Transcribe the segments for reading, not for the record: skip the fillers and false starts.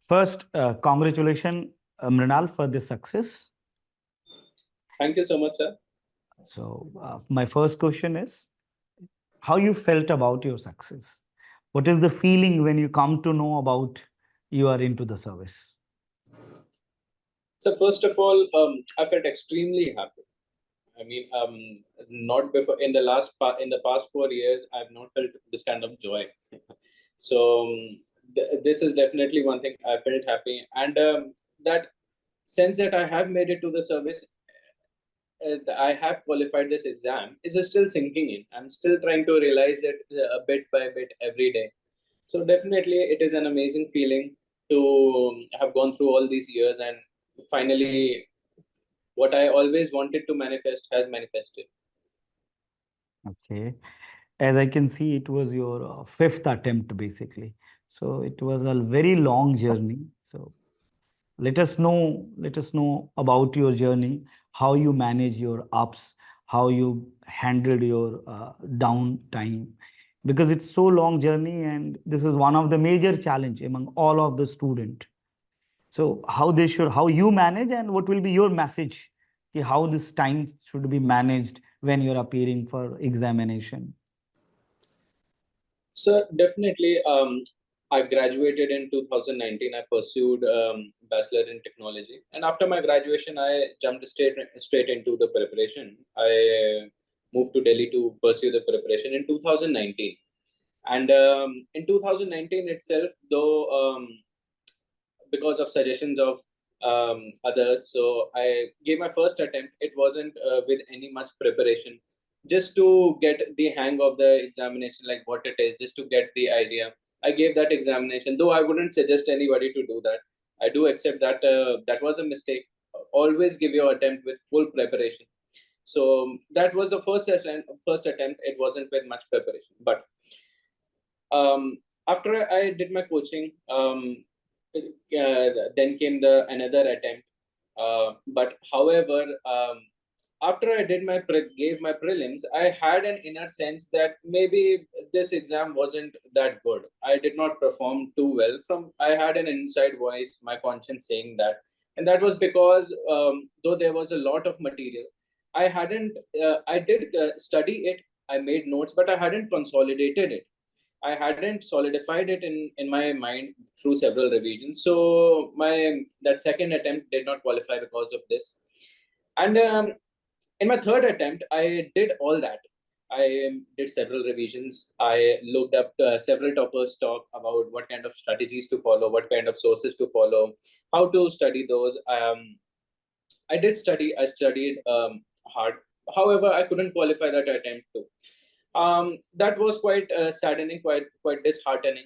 First, congratulations, Mrinal, for this success. Thank you so much, sir. So, my first question is, how you felt about your success? What is the feeling when you come to know about you are into the service? So first of all, I felt extremely happy. I mean, not before in the past 4 years, I've not felt this kind of joy. So this is definitely one thing I felt happy, and that sense that I have made it to the service, I have qualified this exam is still sinking in. I'm still trying to realize it a bit by bit every day. So definitely, it is an amazing feeling to have gone through all these years and finally, what I always wanted to manifest has manifested. Okay. As I can see, it was your fifth attempt, basically. So it was a very long journey. So let us know about your journey, how you manage your ups, how you handled your down time, because it's so long journey and this is one of the major challenge among all of the student. So how you manage and what will be your message, how this time should be managed when you're appearing for examination. So definitely, I graduated in 2019. I pursued bachelor in technology, and after my graduation, I jumped straight into the preparation. I moved to Delhi to pursue the preparation in 2019, and in 2019 itself, though because of suggestions of others, so I gave my first attempt. It wasn't with any much preparation, just to get the hang of the examination, like what it is, just to get the idea. I gave that examination, though I wouldn't suggest anybody to do that. I do accept that that was a mistake. Always give your attempt with full preparation. So that was the first attempt. It wasn't with much preparation, but after I did my coaching, then came the another attempt. But however, after I did gave my prelims, I had an inner sense that maybe this exam wasn't that good. I did not perform too well. I had an inside voice, my conscience saying that, and that was because though there was a lot of material, I hadn't. I did study it. I made notes, but I hadn't consolidated it. I hadn't solidified it in my mind through several revisions. So my that second attempt did not qualify because of this. And in my third attempt, I did all that. I did several revisions. I looked up several toppers talk about what kind of strategies to follow, what kind of sources to follow, how to study those. I did study. I studied hard. However, I couldn't qualify that attempt too. That was quite saddening, quite disheartening.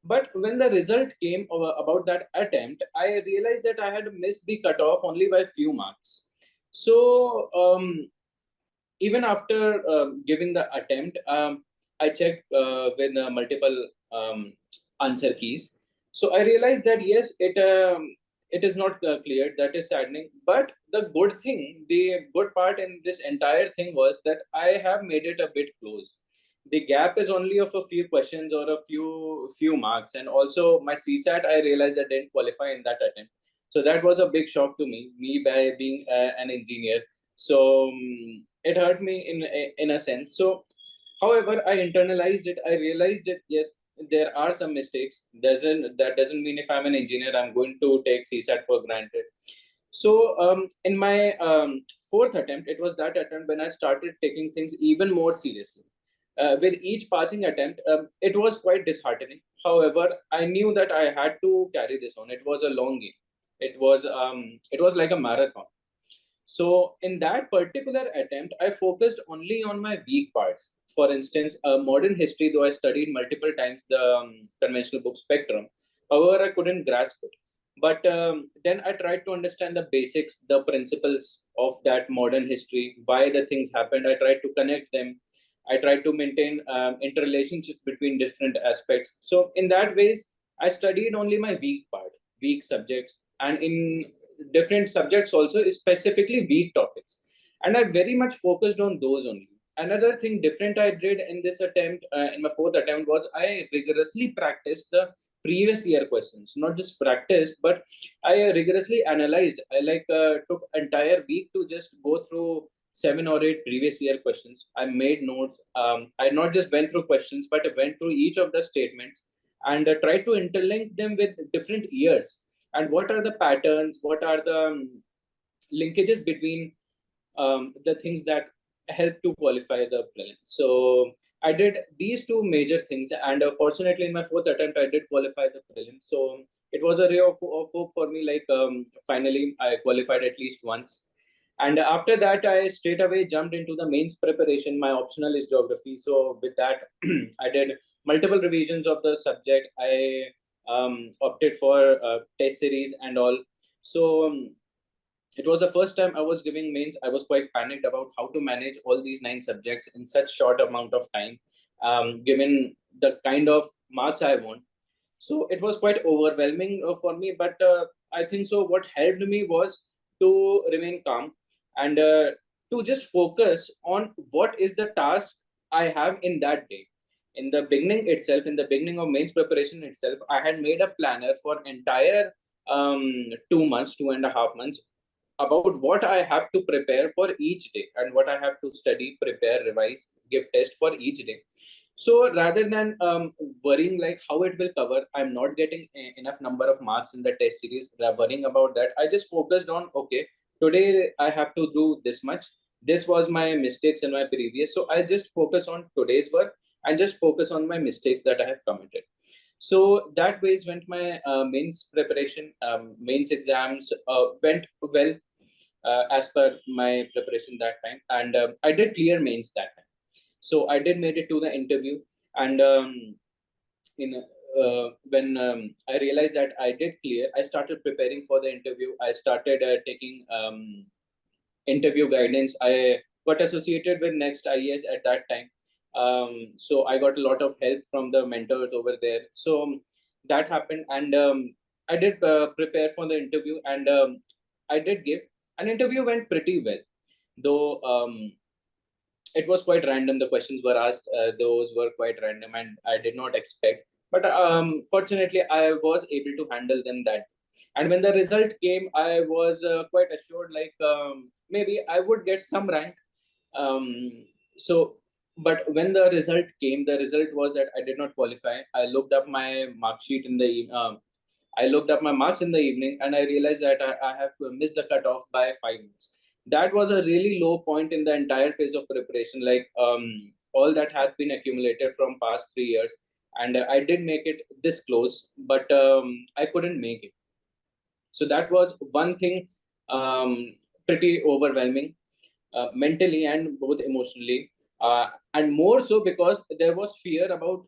But when the result came about that attempt, I realized that I had missed the cutoff only by few marks. So even after giving the attempt, I checked with multiple answer keys. So I realized that yes, it is not cleared. That is saddening. But the good part in this entire thing was that I have made it a bit close. The gap is only of a few questions or a few marks, and also my CSAT. I realized I didn't qualify in that attempt. So that was a big shock to me. Me by being an engineer, so it hurt me in a sense. So, however, I internalized it. I realized that yes, there are some mistakes. Doesn't mean if I'm an engineer, I'm going to take CSAT for granted. So, in my fourth attempt, it was that attempt when I started taking things even more seriously. With each passing attempt, it was quite disheartening. However, I knew that I had to carry this on. It was a long game. It was like a marathon. So in that particular attempt, I focused only on my weak parts. For instance, modern history, though I studied multiple times the conventional book spectrum, however, I couldn't grasp it. But then I tried to understand the basics, the principles of that modern history, why the things happened. I tried to connect them. I tried to maintain interrelationships between different aspects. So in that ways, I studied only my weak part, weak subjects, and in different subjects also, specifically weak topics. And I very much focused on those only. Another thing different I did in this attempt, in my fourth attempt, was I rigorously practiced the previous year questions, not just practiced, but I rigorously analyzed. I took entire week to just go through 7 or 8 previous year questions. I made notes. I not just went through questions, but I went through each of the statements and tried to interlink them with different years. And what are the patterns? What are the linkages between the things that help to qualify the prelims? So I did these two major things, and fortunately, in my fourth attempt, I did qualify the prelims. So it was a ray of hope for me. Finally, I qualified at least once. And after that, I straight away jumped into the mains preparation. My optional is geography. So with that, I did multiple revisions of the subject. I opted for test series and all. So it was the first time I was giving mains. I was quite panicked about how to manage all these 9 subjects in such short amount of time, given the kind of marks I want. So it was quite overwhelming for me. But I think so. What helped me was to remain calm and to just focus on what is the task I have in that day. In the beginning itself, in the beginning of mains preparation itself, I had made a planner for entire 2 months, 2.5 months, about what I have to prepare for each day and what I have to study, prepare, revise, give test for each day. So rather than worrying like how it will cover, I'm not getting enough number of marks in the test series, worrying about that, I just focused on, okay, today I have to do this much. This was my mistakes in my previous. So I just focus on today's work and just focus on my mistakes that I have committed. So that ways went my mains preparation. Mains exams went well as per my preparation that time, and I did clear mains that time. So I did made it to the interview, and in when I realized that I did clear, I started preparing for the interview. I started taking interview guidance. I got associated with Next IES at that time. So I got a lot of help from the mentors over there. So that happened, and I did prepare for the interview, and I did give. An interview went pretty well, though it was quite random. The questions were asked; those were quite random, and I did not expect. But fortunately, I was able to handle them that. And when the result came, I was quite assured, like maybe I would get some rank. So, but when the result came, the result was that I did not qualify. I looked up my mark sheet in the I looked up my marks in the evening, and I realized that I have missed the cutoff by 5 minutes. That was a really low point in the entire phase of preparation. Like all that had been accumulated from past 3 years, and I did make it this close, but I couldn't make it. So that was one thing, pretty overwhelming mentally and both emotionally, and more so because there was fear about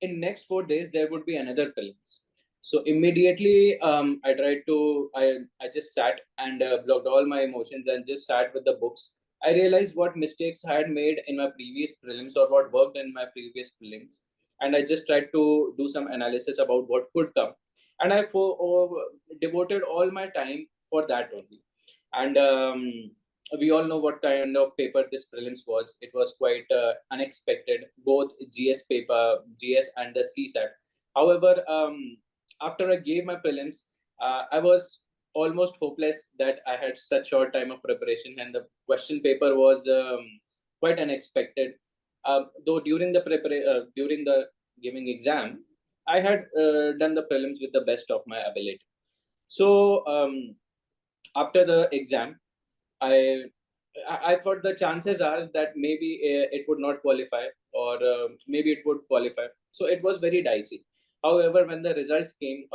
in next 4 days there would be another prelims. So immediately I just sat and blocked all my emotions and just sat with the books. I realized what mistakes I had made in my previous prelims or what worked in my previous prelims, and I just tried to do some analysis about what could come, and devoted all my time for that only. And we all know what kind of paper this prelims was. It was quite unexpected, both GS paper, GS and the CSAT. However, after I gave my prelims, I was almost hopeless that I had such short time of preparation, and the question paper was quite unexpected. Though during the giving exam, I had done the prelims with the best of my ability. So after the exam, I I thought the chances are that maybe it would not qualify, or maybe it would qualify. So it was very dicey. However, when the results came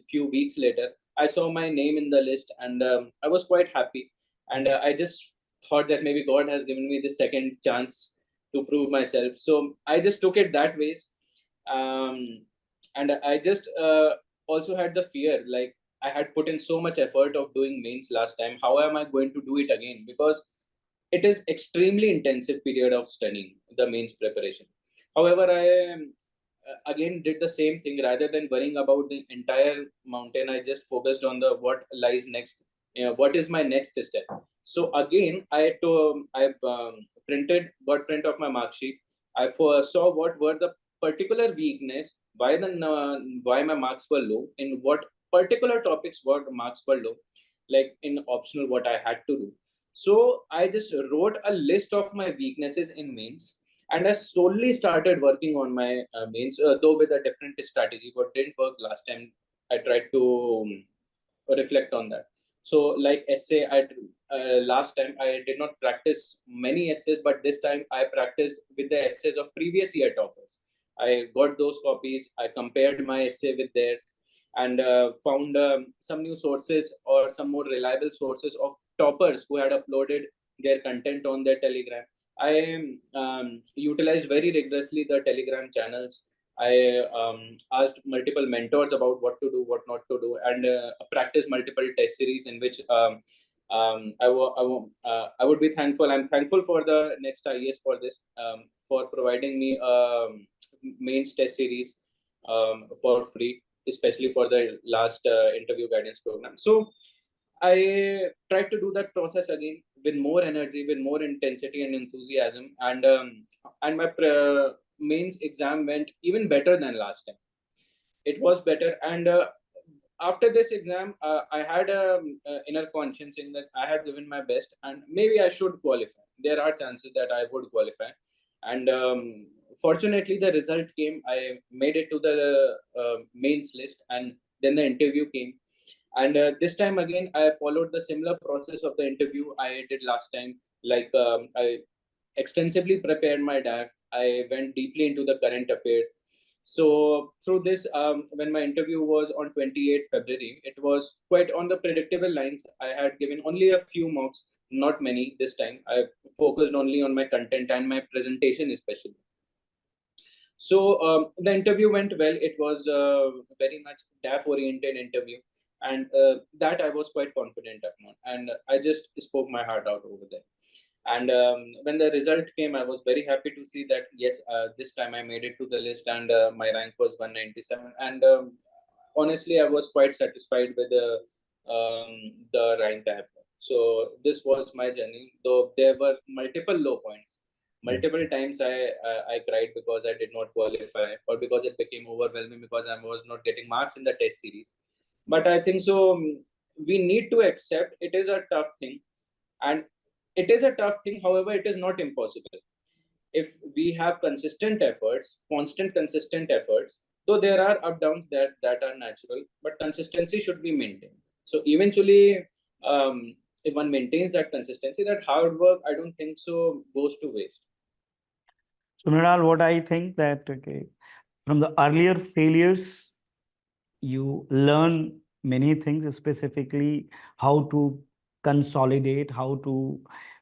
few weeks later, I saw my name in the list, and I was quite happy. And I just thought that maybe God has given me the second chance to prove myself. So I just took it that ways, um, and I just also had the fear, like I had put in so much effort of doing mains last time. How am I going to do it again? Because it is extremely intensive period of studying the mains preparation. However, I again did the same thing. Rather than worrying about the entire mountain, I just focused on the what lies next. What is my next step? So again, I printed got print of my mark sheet. I saw what were the particular weakness, why my marks were low, in what particular topics what marks were low, like in optional what I had to do. So I just wrote a list of my weaknesses in mains, and I solely started working on my mains, though with a different strategy. What didn't work last time, I tried to reflect on that. So like essay, I last time I did not practice many essays, but this time I practiced with the essays of previous year toppers. I got those copies, I compared my essay with theirs, and found some new sources or some more reliable sources of toppers who had uploaded their content on their Telegram. I utilized very rigorously the Telegram channels. I asked multiple mentors about what to do, what not to do, and practiced multiple test series in which I would be thankful. I'm thankful for the next IES for this, for providing me mains test series for free, especially for the last interview guidance program. So I tried to do that process again with more energy, with more intensity and enthusiasm, and my mains exam went even better than last time. It was better, and after this exam, I had a inner conscience in that I have given my best, and maybe I should qualify. There are chances that I would qualify, and fortunately, the result came. I made it to the mains list, and then the interview came. And this time again, I followed the similar process of the interview I did last time. Like I extensively prepared my DAF. I went deeply into the current affairs. So through this, when my interview was on 28th February, it was quite on the predictable lines. I had given only a few marks, not many this time. I focused only on my content and my presentation especially. So the interview went well. It was very much DAF oriented interview, and that I was quite confident upon. And I just spoke my heart out over there. And when the result came, I was very happy to see that yes, this time I made it to the list, and my rank was 197. And honestly, I was quite satisfied with the rank I have got. So this was my journey, though there were multiple low points. Multiple times I cried because I did not qualify, or because it became overwhelming because I was not getting marks in the test series. But I think so. We need to accept it is a tough thing, and it is a tough thing. However, it is not impossible if we have consistent efforts, constant consistent efforts. Though there are up downs that are natural, but consistency should be maintained. So eventually, if one maintains that consistency, that hard work, I don't think so goes to waste. So, Mrinal, what I think that, okay, from the earlier failures, you learn many things, specifically how to consolidate, how to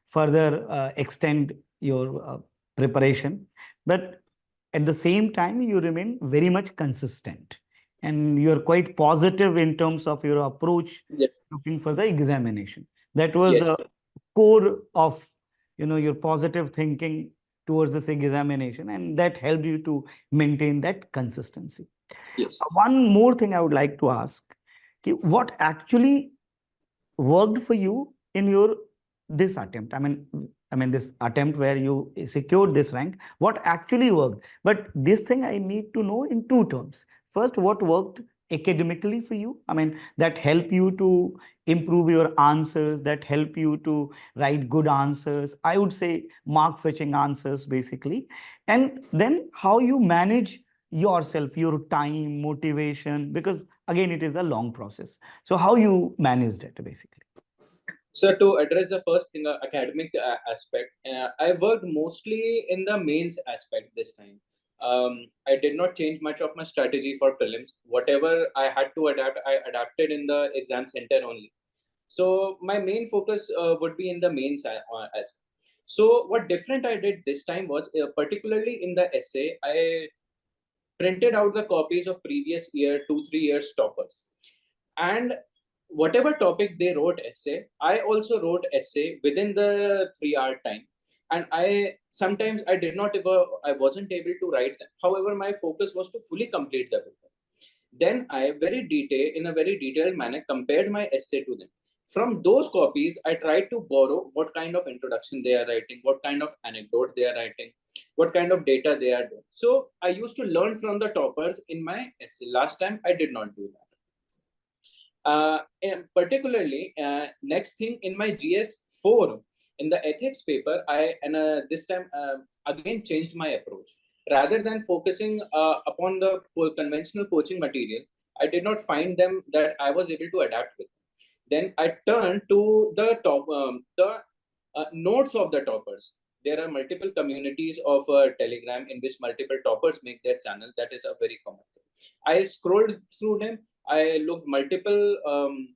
further extend your preparation. But at the same time, you remain very much consistent, and you're quite positive in terms of your approach Yes, looking for the examination. That was yes, the core of your positive thinking towards this examination, and that helped you to maintain that consistency. yes. One more thing I would like to ask, what actually worked for you in your this attempt? I mean this attempt where you secured this rank. What actually worked? But this thing I need to know in two terms. First, what worked academically for you? I mean, that help you to improve your answers, that help you to write good answers. I would say mark fetching answers basically. And then how you manage yourself, your time, motivation, because again, it is a long process. So how you managed it basically? So to address the first thing, academic aspect, I worked mostly in the mains aspect this time. I did not change much of my strategy for prelims. Whatever I had to adapt, I adapted in the exam center only. So my main focus would be in the mains as. So what different I did this time was, particularly in the essay, I printed out the copies of previous year, 2 3 years toppers, and whatever topic they wrote essay, I also wrote essay within the 3 hour time. And I sometimes I did not ever, I wasn't able to write them. However, my focus was to fully complete the paper. Then I in a very detailed manner compared my essay to them. From those copies, I tried to borrow what kind of introduction they are writing, what kind of anecdote they are writing, what kind of data they are doing. So I used to learn from the toppers in my essay. Last time I did not do that. And particularly, next thing in my GS4, in the ethics paper, this time again changed my approach. Rather than focusing upon the conventional coaching material, I did not find them that I was able to adapt with. Then I turned to the notes of the toppers. There are multiple communities of Telegram in which multiple toppers make their channel. That is a very common thing. I scrolled through them. I looked multiple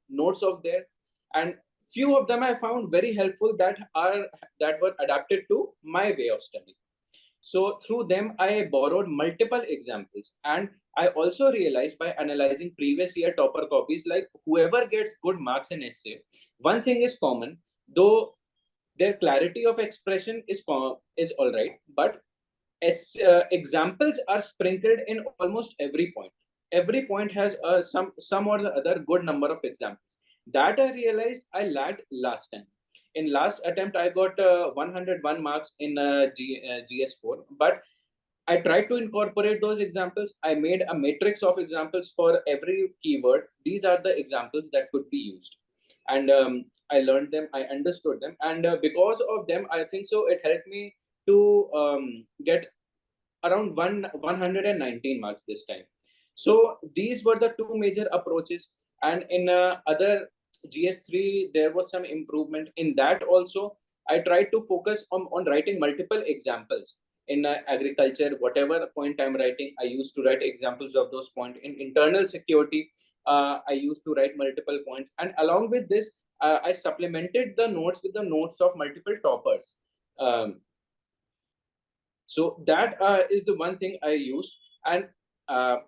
notes of there, and few of them I found very helpful that were adapted to my way of studying. So through them, I borrowed multiple examples, and I also realized by analyzing previous year topper copies, like whoever gets good marks in essay, one thing is common, though their clarity of expression is all right, but examples are sprinkled in almost every point. Every point has some or the other good number of examples. That I realized I lacked last time. In last attempt, I got 101 marks in GS4, but I tried to incorporate those examples. I made a matrix of examples for every keyword. These are the examples that could be used. And I learned them, I understood them. And because of them, I think so, it helped me to get around 119 marks this time. So these were the two major approaches. And in other GS3, there was some improvement in that also. I tried to focus on writing multiple examples in agriculture. Whatever point I'm writing, I used to write examples of those points. In internal security, I used to write multiple points. And along with this, I supplemented the notes with the notes of multiple toppers. Um, so that is the one thing I used. And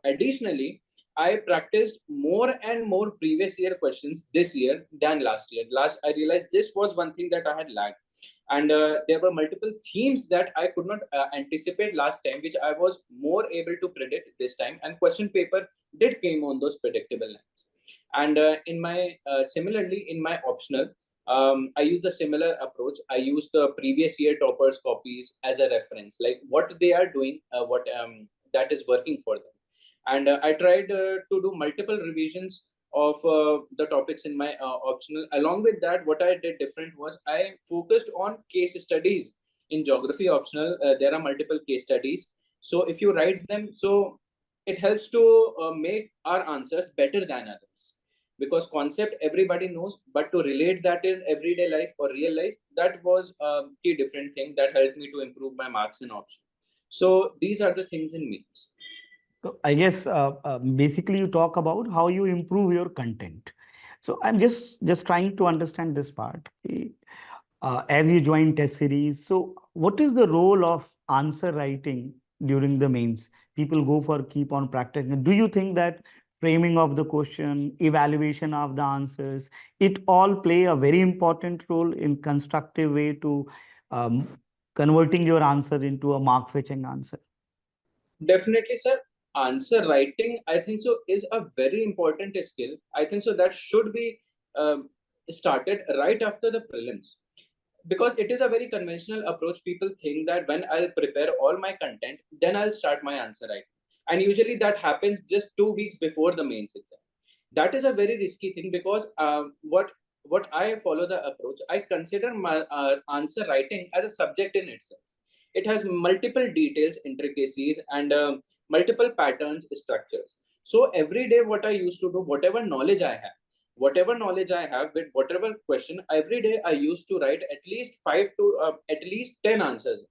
additionally, I practiced more and more previous year questions this year than last year. I realized this was one thing that I had lacked. And there were multiple themes that I could not anticipate last time, which I was more able to predict this time. And question paper did came on those predictable lines. And similarly, in my optional, I use a similar approach. I use the previous year toppers copies as a reference, like what they are doing, what that is working for them. And I tried to do multiple revisions of the topics in my optional. Along with that, what I did different was I focused on case studies. In geography optional, there are multiple case studies. So if you write them, so it helps to make our answers better than others, because concept everybody knows, but to relate that in everyday life or real life, that was a key different thing that helped me to improve my marks in option. So these are the things in means. So I guess basically you talk about how you improve your content. So I'm just trying to understand this part. As you join test series, so what is the role of answer writing during the mains? People go for keep on practicing. Do you think that framing of the question, evaluation of the answers, it all play a very important role in constructive way to um, converting your answer into a mark fetching answer? Definitely, sir. Answer writing, I think so, is a very important skill. I think so that should be um, started right after the prelims, because it is a very conventional approach. People think that when I'll prepare all my content, then I'll start my answer writing, and usually that happens just 2 weeks before the mains exam. That is a very risky thing, because what I follow the approach, I consider my answer writing as a subject in itself. It has multiple details, intricacies, and multiple patterns, structures. So every day, what I used to do, whatever knowledge I have with whatever question, every day I used to write at least at least 10 answers.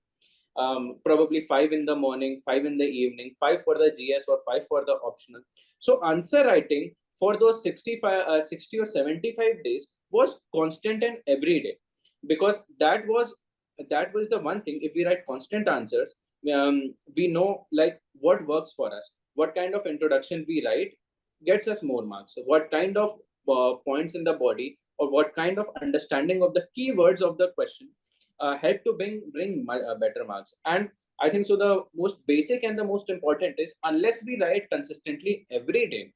Probably 5 in the morning, 5 in the evening, 5 for the GS or 5 for the optional. So answer writing for those 60 or 75 days was constant and every day, because that was the one thing. If we write constant answers, we know like what works for us, what kind of introduction we write gets us more marks, what kind of points in the body, or what kind of understanding of the keywords of the question help to bring better marks. And I think so the most basic and the most important is, unless we write consistently every day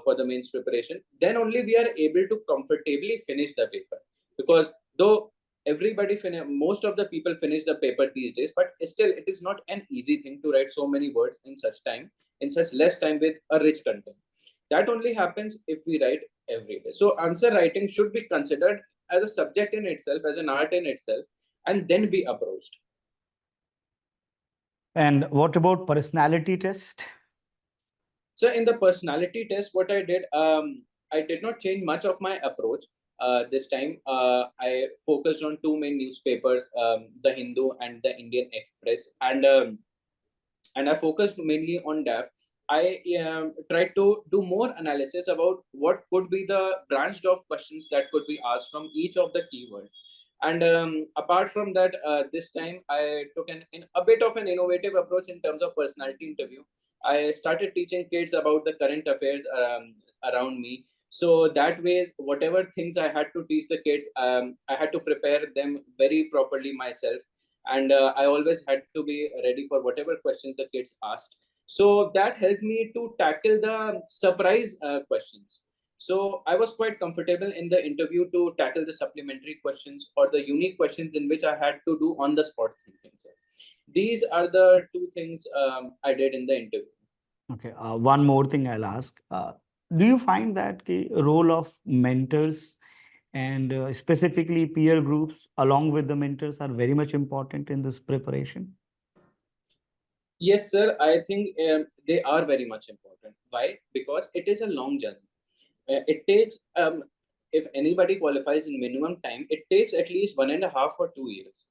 for the mains preparation, then only we are able to comfortably finish the paper. Because though most of the people finish the paper these days, but still it is not an easy thing to write so many words in such time, in such less time with a rich content. That only happens if we write every day. So answer writing should be considered as a subject in itself, as an art in itself, and then be approached. And what about personality test? So in the personality test, what I did not change much of my approach. This time, I focused on two main newspapers, the Hindu and the Indian Express, and I focused mainly on DAF. I tried to do more analysis about what could be the branched off questions that could be asked from each of the keywords. And apart from that, this time I took a bit of an innovative approach in terms of personality interview. I started teaching kids about the current affairs around me. So that ways, whatever things I had to teach the kids, I had to prepare them very properly myself, and I always had to be ready for whatever questions the kids asked. So that helped me to tackle the surprise questions. So I was quite comfortable in the interview to tackle the supplementary questions or the unique questions in which I had to do on the spot thinking. So these are the two things I did in the interview. Okay, one more thing I'll ask. Do you find that the role of mentors and specifically peer groups along with the mentors are very much important in this preparation? Yes, sir. I think they are very much important. Why? Because it is a long journey. It takes, if anybody qualifies in minimum time, it takes at least 1.5 or 2 years.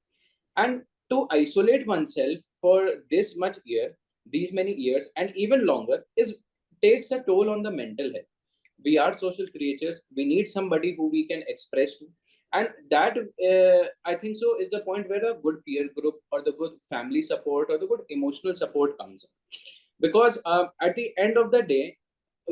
And to isolate oneself for this much year, these many years, and even longer, is takes a toll on the mental health. We are social creatures. We need somebody who we can express to, and that I think so is the point where a good peer group or the good family support or the good emotional support comes in. Because at the end of the day,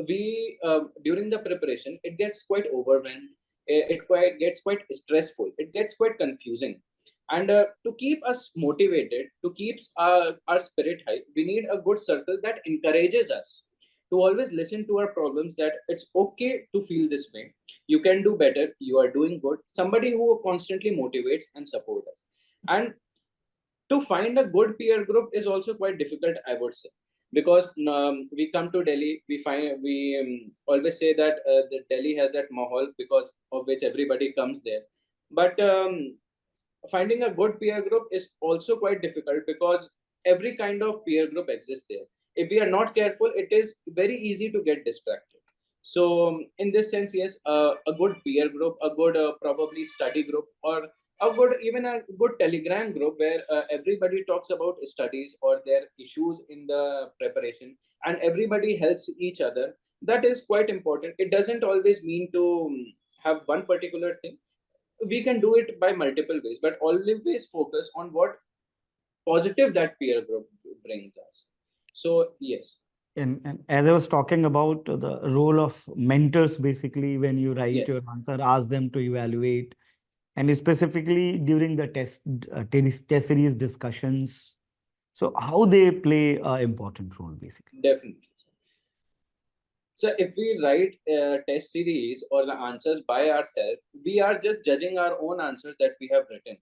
we during the preparation it gets quite overwhelmed. It quite gets quite stressful. It gets quite confusing. And to keep us motivated, to keep our spirit high, we need a good circle that encourages us to always listen to our problems, that it's okay to feel this way. You can do better. You are doing good. Somebody who constantly motivates and supports us. And to find a good peer group is also quite difficult, I would say, because we come to Delhi, we always say that the Delhi has that mahal because of which everybody comes there. But finding a good peer group is also quite difficult because every kind of peer group exists there. If we are not careful, it is very easy to get distracted. So in this sense, yes, a good peer group, a good probably study group, or even a good telegram group where everybody talks about studies or their issues in the preparation, and everybody helps each other, that is quite important. It doesn't always mean to have one particular thing. We can do it by multiple ways, but always focus on what positive that peer group brings us. So yes. And as I was talking about the role of mentors, basically, when you write Yes, your answer, ask them to evaluate, and specifically during the test series discussions. So how they play an important role, basically. definitely. So if we write a test series or the answers by ourselves, we are just judging our own answers that we have written.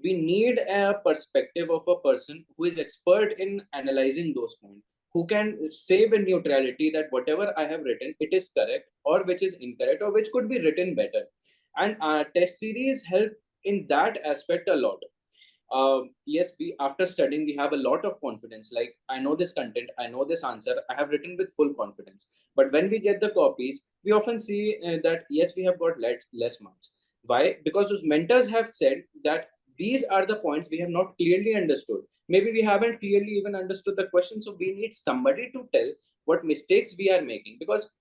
We need a perspective of a person who is expert in analyzing those points, who can say with neutrality that whatever I have written, it is correct or which is incorrect or which could be written better. And test series help in that aspect a lot. Yes, we after studying we have a lot of confidence, like I know this content, I know this answer, I have written with full confidence. But when we get the copies, we often see that yes, we have got less marks. Why? Because those mentors have said that these are the points we have not clearly understood. Maybe we haven't clearly even understood the question, so we need somebody to tell what mistakes we are making, because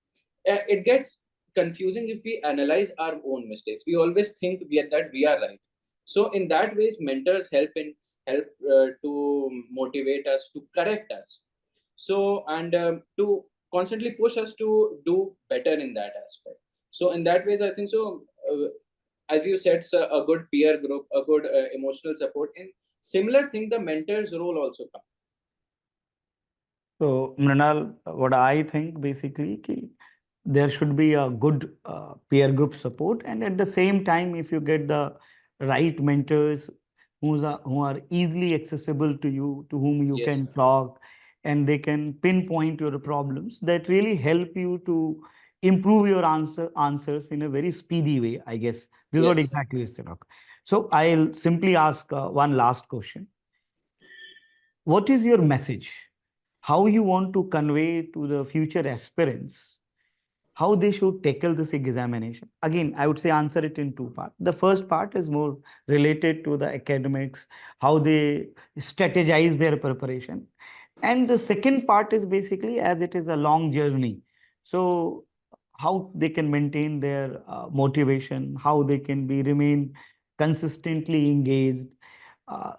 it gets confusing if we analyze our own mistakes. We always think that we are right. So in that ways, mentors help to motivate us, to correct us. So and to constantly push us to do better in that aspect. So in that ways, I think so. As you said, sir, a good peer group, a good emotional support. In similar thing, the mentor's role also comes. So, Mrinal, what I think basically, there should be a good peer group support, and at the same time, if you get the right mentors who are easily accessible to you, to whom you Yes, can talk, and they can pinpoint your problems that really help you to improve your answers in a very speedy way. I guess this is what yes. exactly you said. Okay. So I'll simply ask one last question. What is your message? How you want to convey to the future aspirants how they should tackle this examination? Again, I would say answer it in two parts. The first part is more related to the academics, how they strategize their preparation. And the second part is basically as it is a long journey. So how they can maintain their motivation, how they can be remain consistently engaged.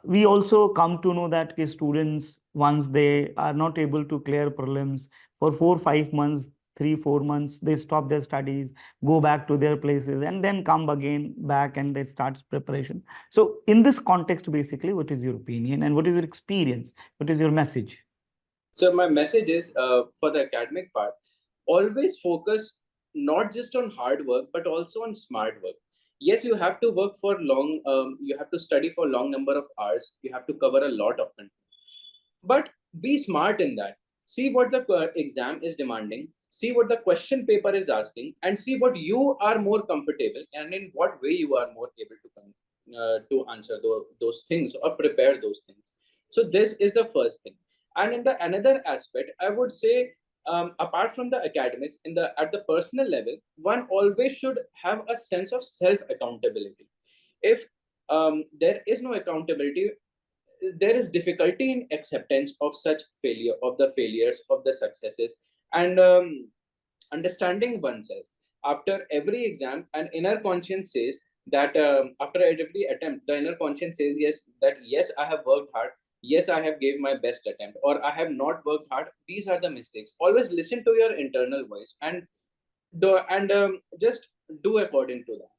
We also come to know that students, once they are not able to clear prelims for 4 5 months, 3 4 months, they stop their studies, go back to their places, and then come again back and they start preparation. So in this context, basically, what is your opinion and what is your experience? What is your message? So my message is for the academic part, always focus not just on hard work but also on smart work. Yes, you have to work for long. You have to study for long number of hours. You have to cover a lot of content, but be smart in that. See what the exam is demanding. See what the question paper is asking, and see what you are more comfortable and in what way you are more able to answer those things or prepare those things. So this is the first thing. And in the another aspect, I would say, apart from the academics, in the at the personal level, one always should have a sense of self accountability. If there is no accountability, there is difficulty in acceptance of such failure, of the failures, of the successes, and understanding oneself. After every exam, an inner conscience says that, after every attempt, the inner conscience says yes, that yes, I have worked hard, yes, I have gave my best attempt, or I have not worked hard, these are the mistakes. Always listen to your internal voice and just do according to that.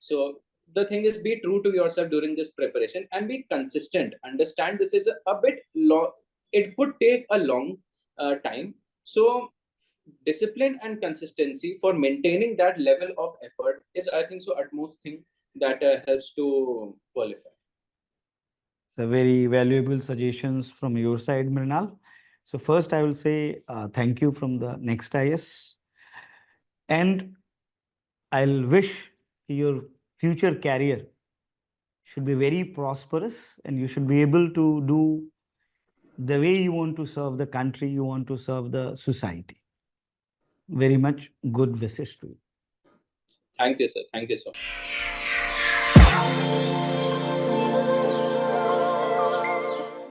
So the thing is, be true to yourself during this preparation and be consistent. Understand this is a bit long. It could take a long time. So discipline and consistency for maintaining that level of effort is, I think, so utmost thing that helps to qualify. It's a very valuable suggestions from your side, Mrinal. So first, I will say thank you from the Next IS, and I'll wish your future career should be very prosperous, and you should be able to do the way you want to serve the country, you want to serve the society. Very much good wishes to you. Thank you, sir. Thank you so much.